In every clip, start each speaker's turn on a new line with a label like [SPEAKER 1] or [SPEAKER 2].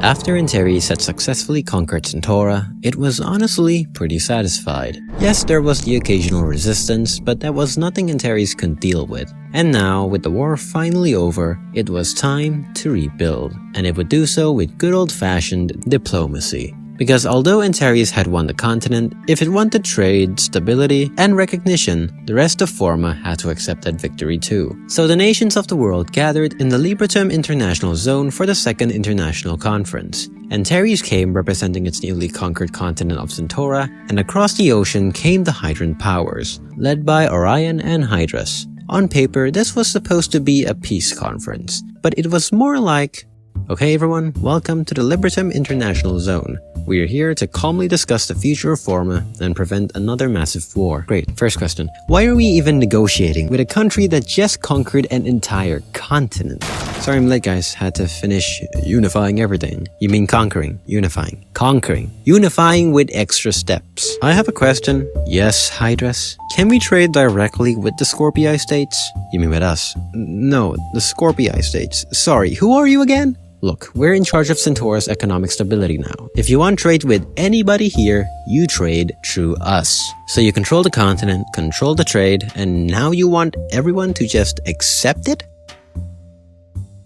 [SPEAKER 1] After Antares had successfully conquered Centaura, it was honestly pretty satisfied. Yes, there was the occasional resistance, but that was nothing Antares couldn't deal with. And now, with the war finally over, it was time to rebuild. And it would do so with good old-fashioned diplomacy. Because although Antares had won the continent, if it wanted trade, stability, and recognition, the rest of Forma had to accept that victory too. So the nations of the world gathered in the Libra International Zone for the Second International Conference. Antares came representing its newly conquered continent of Centaura, and across the ocean came the Hydran powers, led by Orion and Hydrus. On paper, this was supposed to be a peace conference, but it was more like, okay everyone, welcome to the Libra International Zone. We are here to calmly discuss the future of Forma and prevent another massive war. Great, first question. Why are we even negotiating with a country that just conquered an entire continent? Sorry I'm late guys, had to finish unifying everything. You mean conquering, unifying, conquering, unifying with extra steps. I have a question. Yes, Hydrus. Can we trade directly with the Scorpii states? You mean with us? No, the Scorpii states. Sorry, who are you again? Look, we're in charge of Centaura's economic stability now. If you want trade with anybody here, you trade through us. So you control the continent, control the trade, and now you want everyone to just accept it?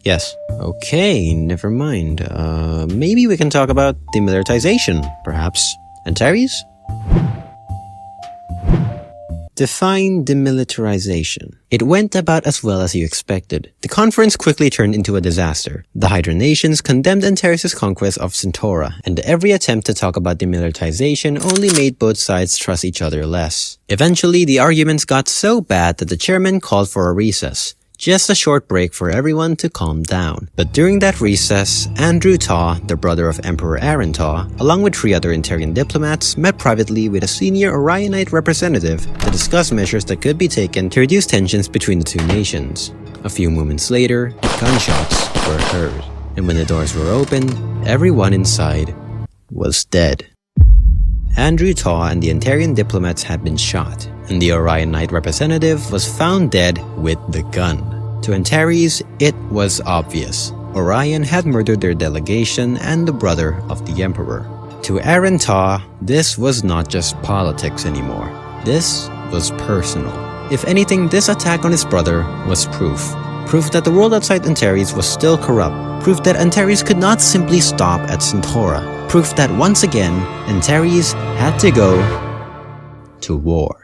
[SPEAKER 1] Yes. Okay, never mind. Maybe we can talk about demilitarization, perhaps. Antares? Define demilitarization. It went about as well as you expected. The conference quickly turned into a disaster. The Hydran nations condemned Antares' conquest of Centaura, and every attempt to talk about demilitarization only made both sides trust each other less. Eventually, the arguments got so bad that the chairman called for a recess. Just a short break for everyone to calm down. But during that recess, Aran Tau, the brother of Emperor Aran Tau, along with 3 other Antarian diplomats, met privately with a senior Orionite representative to discuss measures that could be taken to reduce tensions between the two nations. A few moments later, gunshots were heard, and when the doors were opened, everyone inside was dead. Aran Tau and the Antarian diplomats had been shot, and the Orionite representative was found dead with the gun. To Antares, it was obvious. Orion had murdered their delegation and the brother of the emperor. To Aran Tau, this was not just politics anymore. This was personal. If anything, this attack on his brother was proof. Proof that the world outside Antares was still corrupt. Proof that Antares could not simply stop at Centaura. Proof that once again, Antares had to go to war.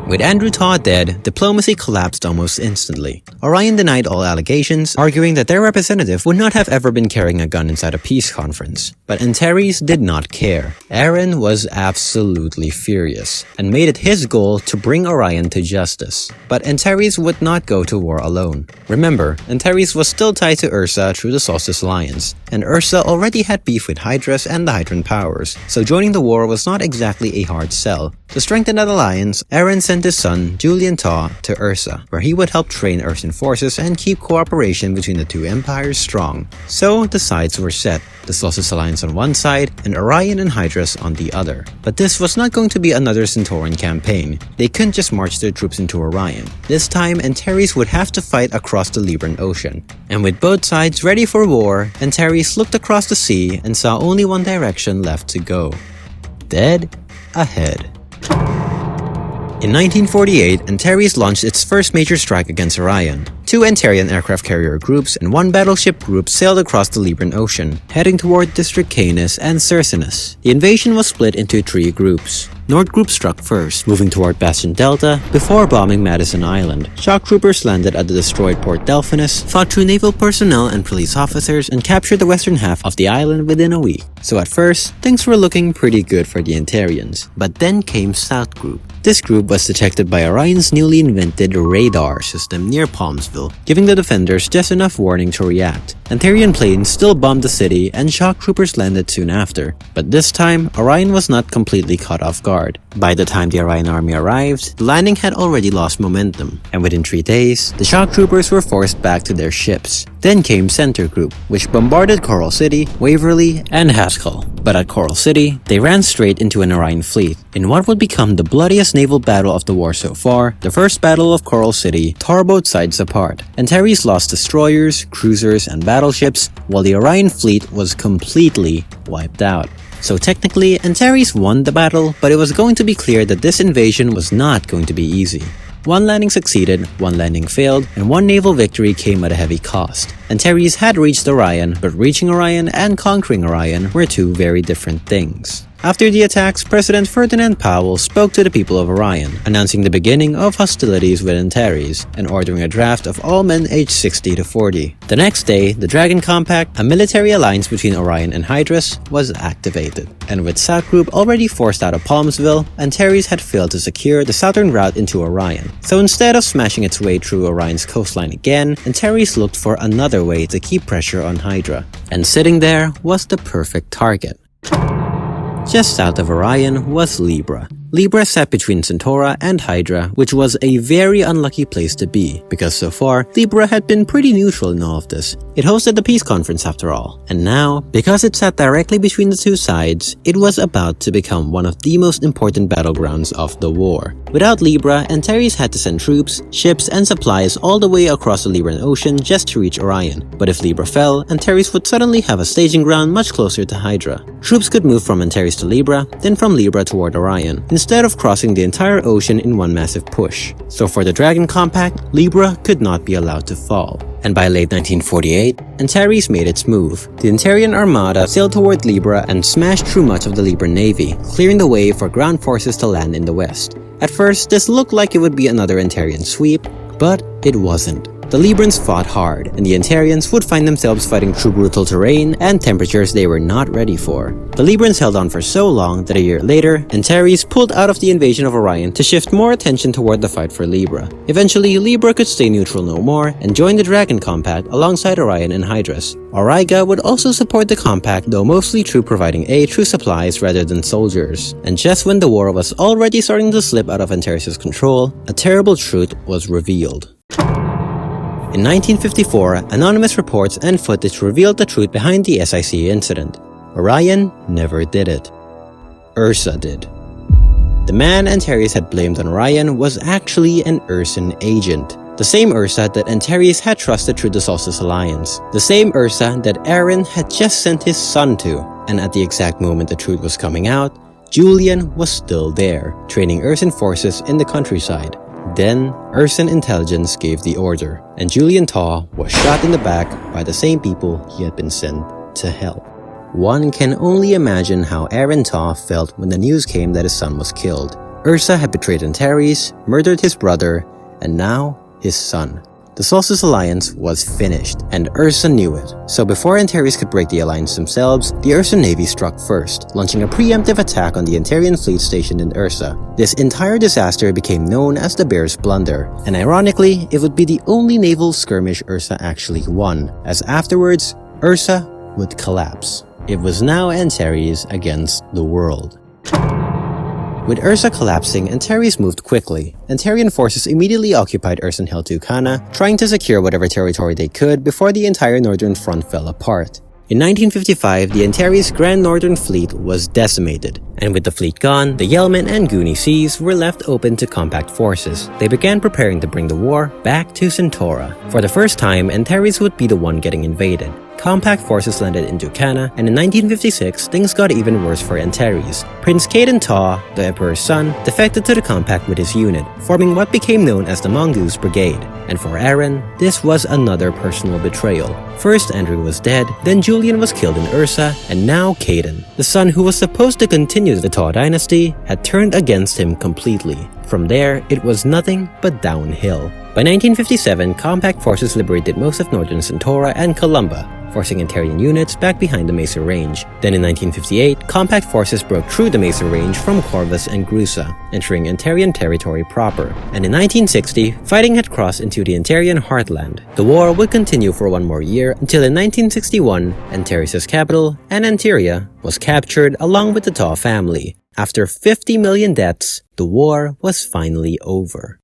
[SPEAKER 1] With Aran Tau dead, diplomacy collapsed almost instantly. Orion denied all allegations, arguing that their representative would not have ever been carrying a gun inside a peace conference. But Antares did not care. Aran was absolutely furious, and made it his goal to bring Orion to justice. But Antares would not go to war alone. Remember, Antares was still tied to Ursa through the Solstice Alliance, and Ursa already had beef with Hydrus and the Hydran powers, so joining the war was not exactly a hard sell. To strengthen that alliance, Aran sent his son, Julian Tau, to Ursa, where he would help train Ursan forces and keep cooperation between the two empires strong. So the sides were set, the Solstice Alliance on one side and Orion and Hydrus on the other. But this was not going to be another Centauran campaign. They couldn't just march their troops into Orion. This time, Antares would have to fight across the Libran Ocean. And with both sides ready for war, Antares looked across the sea and saw only one direction left to go. Dead ahead. In 1948, Antares launched its first major strike against Orion. 2 Antarian aircraft carrier groups and 1 battleship group sailed across the Libran Ocean, heading toward District Canis and Cercinus. The invasion was split into 3 groups. North Group struck first, moving toward Bastion Delta before bombing Madison Island. Shock troopers landed at the destroyed Port Delphinus, fought through naval personnel and police officers, and captured the western half of the island within a week. So at first, things were looking pretty good for the Antarians. But then came South Group. This group was detected by Orion's newly invented radar system near Palmsville, giving the defenders just enough warning to react. Antarian planes still bombed the city and shock troopers landed soon after. But this time, Orion was not completely caught off guard. By the time the Orion army arrived, the landing had already lost momentum, and within 3 days, the shock troopers were forced back to their ships. Then came Center Group, which bombarded Coral City, Waverly, and Haskell. But at Coral City, they ran straight into an Orion fleet. In what would become the bloodiest naval battle of the war so far, the First Battle of Coral City tore both sides apart. Antares lost destroyers, cruisers, and battleships, while the Orion fleet was completely wiped out. So technically, Antares won the battle, but it was going to be clear that this invasion was not going to be easy. One landing succeeded, one landing failed, and one naval victory came at a heavy cost. Antares had reached Orion, but reaching Orion and conquering Orion were two very different things. After the attacks, President Ferdinand Powell spoke to the people of Orion, announcing the beginning of hostilities with Antares and ordering a draft of all men aged 60 to 40. The next day, the Dragon Compact, a military alliance between Orion and Hydrus, was activated. And with South Group already forced out of Palmsville, Antares had failed to secure the southern route into Orion. So instead of smashing its way through Orion's coastline again, Antares looked for another way to keep pressure on Hydra. And sitting there was the perfect target. Just south of Orion was Libra. Libra sat between Centaura and Hydra, which was a very unlucky place to be, because so far, Libra had been pretty neutral in all of this. It hosted the peace conference after all, and now, because it sat directly between the two sides, it was about to become one of the most important battlegrounds of the war. Without Libra, Antares had to send troops, ships, and supplies all the way across the Libran Ocean just to reach Orion. But if Libra fell, Antares would suddenly have a staging ground much closer to Hydra. Troops could move from Antares to Libra, then from Libra toward Orion, instead of crossing the entire ocean in one massive push. So for the Dragon Compact, Libra could not be allowed to fall. And by late 1948, Antares made its move. The Antarian Armada sailed toward Libra and smashed through much of the Libran Navy, clearing the way for ground forces to land in the west. At first, this looked like it would be another Antarian sweep, but it wasn't. The Librans fought hard, and the Antarians would find themselves fighting through brutal terrain and temperatures they were not ready for. The Librans held on for so long that a year later, Antares pulled out of the invasion of Orion to shift more attention toward the fight for Libra. Eventually, Libra could stay neutral no more and join the Dragon Compact alongside Orion and Hydrus. Auriga would also support the Compact, though mostly through providing aid through supplies rather than soldiers. And just when the war was already starting to slip out of Antares' control, a terrible truth was revealed. In 1954, anonymous reports and footage revealed the truth behind the SIC incident. Orion never did it. Ursa did. The man Antares had blamed on Orion was actually an Ursan agent. The same Ursa that Antares had trusted through the Solstice Alliance. The same Ursa that Aran had just sent his son to. And at the exact moment the truth was coming out, Julian was still there, training Ursan forces in the countryside. Then, Ursan intelligence gave the order, and Julian Tau was shot in the back by the same people he had been sent to help. One can only imagine how Aran Tau felt when the news came that his son was killed. Ursa had betrayed Antares, murdered his brother, and now his son. The Solstice Alliance was finished, and Ursa knew it. So before Antares could break the alliance themselves, the Ursa Navy struck first, launching a preemptive attack on the Antarian fleet stationed in Ursa. This entire disaster became known as the Bear's Blunder, and ironically, it would be the only naval skirmish Ursa actually won, as afterwards, Ursa would collapse. It was now Antares against the world. With Ursa collapsing, Antares moved quickly. Antarian forces immediately occupied Ursan-held Tucana, trying to secure whatever territory they could before the entire northern front fell apart. In 1955, the Antares Grand Northern Fleet was decimated, and with the fleet gone, the Yelman and Goonie Seas were left open to compact forces. They began preparing to bring the war back to Centaura. For the first time, Antares would be the one getting invaded. Compact forces landed in Tucana, and in 1956, things got even worse for Antares. Prince Kaden Tau, the Emperor's son, defected to the Compact with his unit, forming what became known as the Mongoose Brigade. And for Aran, this was another personal betrayal. First Andrew was dead, then Julian was killed in Ursa, and now Kaden, the son who was supposed to continue the Tau dynasty, had turned against him completely. From there, it was nothing but downhill. By 1957, Compact forces liberated most of northern Centaura and Columba, forcing Antarian units back behind the Mesa Range. Then in 1958, Compact forces broke through the Mesa Range from Corvus and Grusa, entering Antarian territory proper. And in 1960, fighting had crossed into the Antarian heartland. The war would continue for one more year until in 1961, Antares' capital, Anantaria, was captured along with the Tau family. After 50 million deaths, the war was finally over.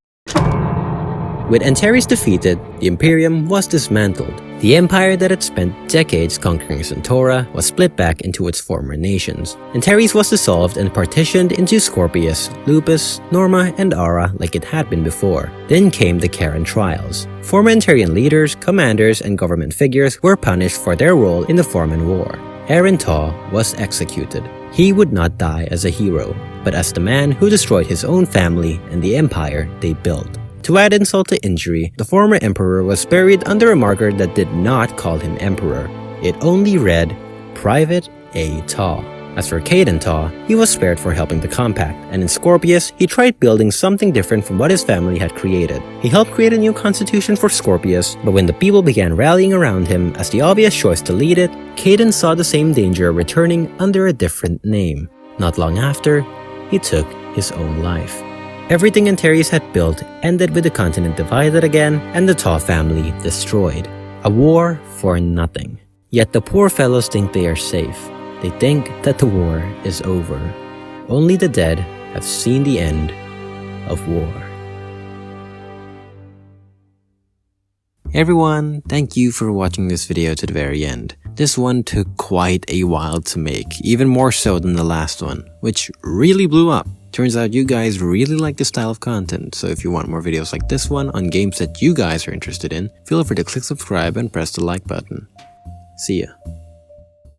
[SPEAKER 1] With Antares defeated, the Imperium was dismantled. The empire that had spent decades conquering Centaura was split back into its former nations. Antares was dissolved and partitioned into Scorpius, Lupus, Norma, and Ara like it had been before. Then came the Kaden trials. Former Antarian leaders, commanders, and government figures were punished for their role in the Forman War. Aran Tau was executed. He would not die as a hero, but as the man who destroyed his own family and the empire they built. To add insult to injury, the former emperor was buried under a marker that did not call him emperor. It only read, Private A. Tau. As for Kaden Tau, he was spared for helping the compact, and in Scorpius, he tried building something different from what his family had created. He helped create a new constitution for Scorpius, but when the people began rallying around him as the obvious choice to lead it, Kaden saw the same danger returning under a different name. Not long after, he took his own life. Everything Antares had built ended with the continent divided again and the Tau family destroyed. A war for nothing. Yet the poor fellows think they are safe. They think that the war is over. Only the dead have seen the end of war. Hey everyone, thank you for watching this video to the very end. This one took quite a while to make, even more so than the last one, which really blew up. Turns out you guys really like this style of content, so if you want more videos like this one on games that you guys are interested in, feel free to click subscribe and press the like button. See ya.